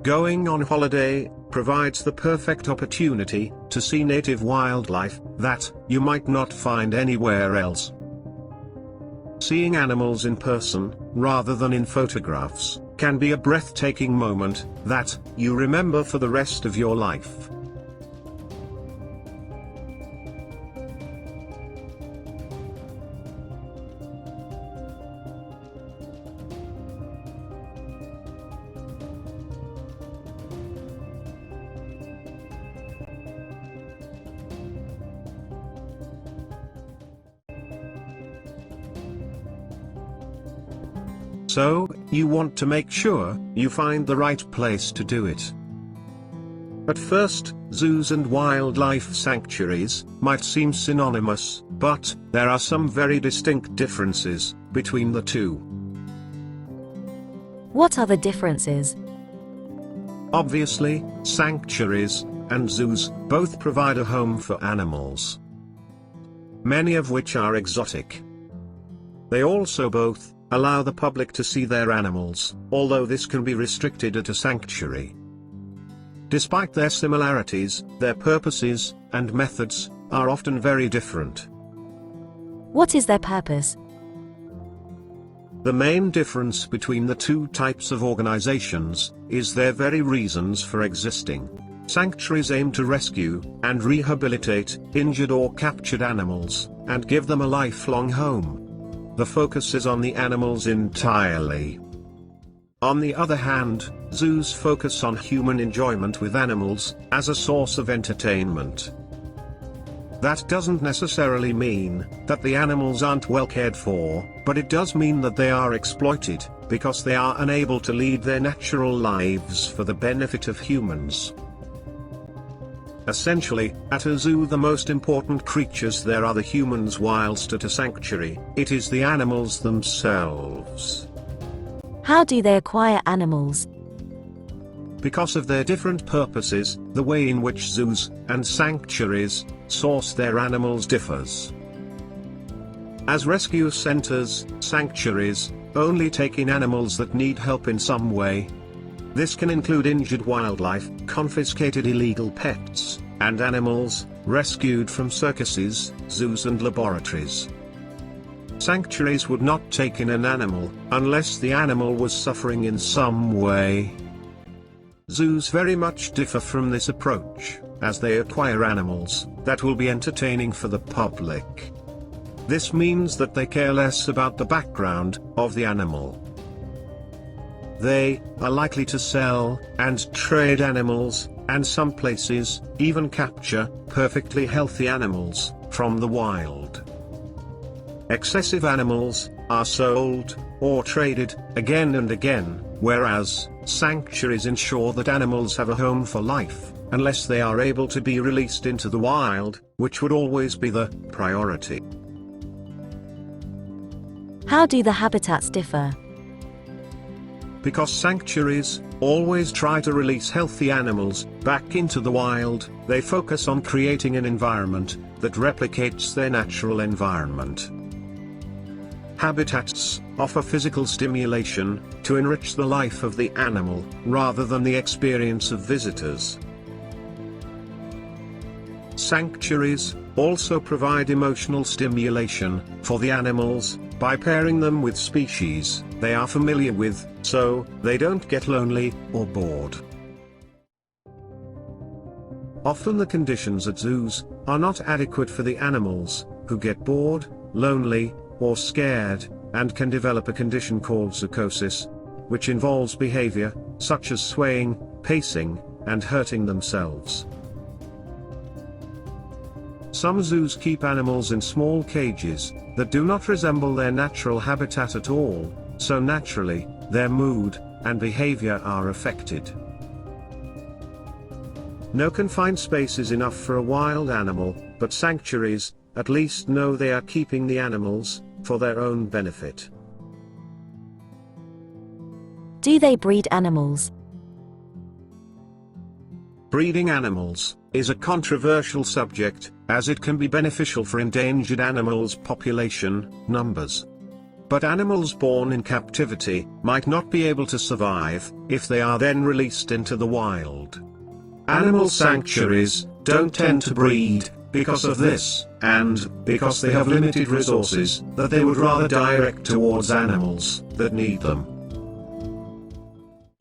Going on holiday provides the perfect opportunity to see native wildlife that you might not find anywhere else. Seeing animals in person, rather than in photographs, can be a breathtaking moment that you remember for the rest of your life. So, you want to make sure you find the right place to do it. At first, zoos and wildlife sanctuaries might seem synonymous, but there are some very distinct differences between the two. What are the differences? Obviously, sanctuaries and zoos both provide a home for animals, many of which are exotic. They also both allow the public to see their animals, although this can be restricted at a sanctuary. Despite their similarities, their purposes and methods are often very different. What is their purpose? The main difference between the two types of organizations is their very reasons for existing. Sanctuaries aim to rescue and rehabilitate injured or captured animals and give them a lifelong home. The focus is on the animals entirely. On the other hand, zoos focus on human enjoyment with animals as a source of entertainment. That doesn't necessarily mean that the animals aren't well cared for, but it does mean that they are exploited because they are unable to lead their natural lives for the benefit of humans. Essentially, at a zoo the most important creatures there are the humans, whilst at a sanctuary, it is the animals themselves. How do they acquire animals? Because of their different purposes, the way in which zoos and sanctuaries source their animals differs. As rescue centers, sanctuaries only take in animals that need help in some way. This can include injured wildlife, confiscated illegal pets, and animals rescued from circuses, zoos and laboratories. Sanctuaries would not take in an animal unless the animal was suffering in some way. Zoos very much differ from this approach, as they acquire animals that will be entertaining for the public. This means that they care less about the background of the animal. They are likely to sell and trade animals, and some places even capture perfectly healthy animals from the wild. Excessive animals are sold or traded again and again, whereas sanctuaries ensure that animals have a home for life, unless they are able to be released into the wild, which would always be the priority. How do the habitats differ? Because sanctuaries always try to release healthy animals back into the wild, they focus on creating an environment that replicates their natural environment. Habitats offer physical stimulation to enrich the life of the animal, rather than the experience of visitors. Sanctuaries also provide emotional stimulation for the animals by pairing them with species they are familiar with, so they don't get lonely or bored. Often the conditions at zoos are not adequate for the animals, who get bored, lonely, or scared, and can develop a condition called zoochosis, which involves behavior such as swaying, pacing, and hurting themselves. Some zoos keep animals in small cages that do not resemble their natural habitat at all, so naturally, their mood and behavior are affected. No confined space is enough for a wild animal, but sanctuaries at least know they are keeping the animals for their own benefit. Do they breed animals? Breeding animals is a controversial subject, as it can be beneficial for endangered animals' population numbers. But animals born in captivity might not be able to survive if they are then released into the wild. Animal sanctuaries don't tend to breed because of this, and because they have limited resources that they would rather direct towards animals that need them.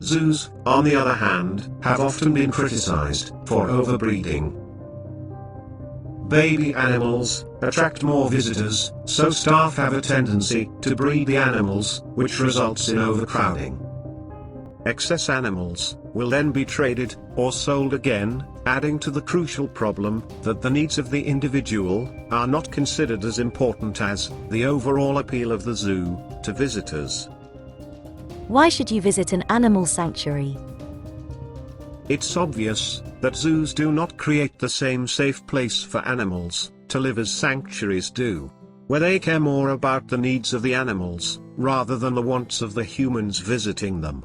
Zoos, on the other hand, have often been criticized for overbreeding. Baby animals attract more visitors, so staff have a tendency to breed the animals, which results in overcrowding. Excess animals will then be traded or sold again, adding to the crucial problem that the needs of the individual are not considered as important as the overall appeal of the zoo to visitors. Why should you visit an animal sanctuary? It's obvious that zoos do not create the same safe place for animals to live as sanctuaries do, where they care more about the needs of the animals rather than the wants of the humans visiting them.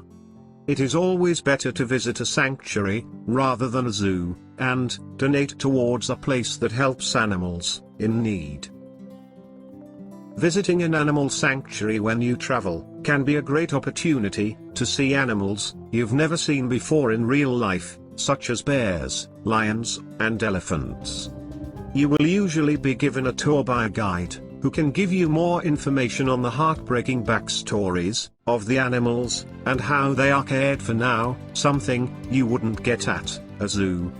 It is always better to visit a sanctuary rather than a zoo, and donate towards a place that helps animals in need. Visiting an animal sanctuary when you travel can be a great opportunity to see animals you've never seen before in real life, such as bears, lions, and elephants. You will usually be given a tour by a guide who can give you more information on the heartbreaking backstories of the animals and how they are cared for now, something you wouldn't get at a zoo.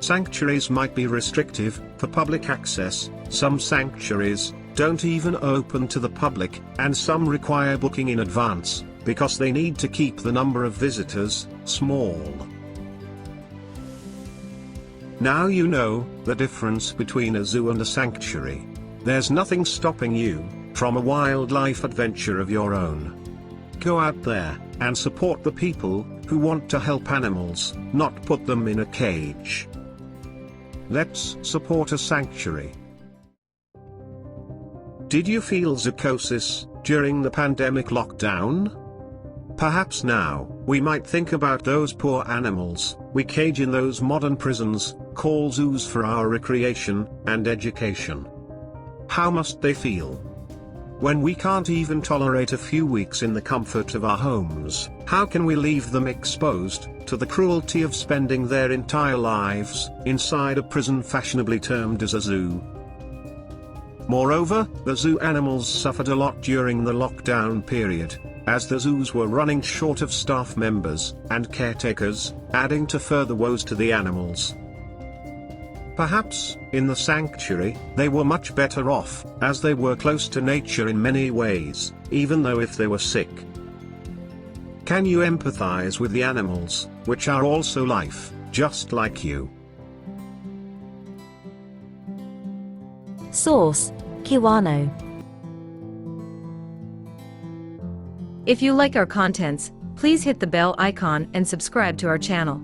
Sanctuaries might be restrictive for public access. Some sanctuaries don't even open to the public, and some require booking in advance because they need to keep the number of visitors small. Now you know the difference between a zoo and a sanctuary. There's nothing stopping you from a wildlife adventure of your own. Go out there and support the people who want to help animals, not put them in a cage. Let's support a sanctuary. Did you feel zoochosis during the pandemic lockdown? Perhaps now, we might think about those poor animals we cage in those modern prisons, call zoos for our recreation and education. How must they feel? When we can't even tolerate a few weeks in the comfort of our homes, how can we leave them exposed to the cruelty of spending their entire lives inside a prison fashionably termed as a zoo? Moreover, the zoo animals suffered a lot during the lockdown period, as the zoos were running short of staff members and caretakers, adding to further woes to the animals. Perhaps, in the sanctuary, they were much better off, as they were close to nature in many ways, even though if they were sick. Can you empathize with the animals, which are also life, just like you? Source: Kiwano. If you like our contents, please hit the bell icon and subscribe to our channel.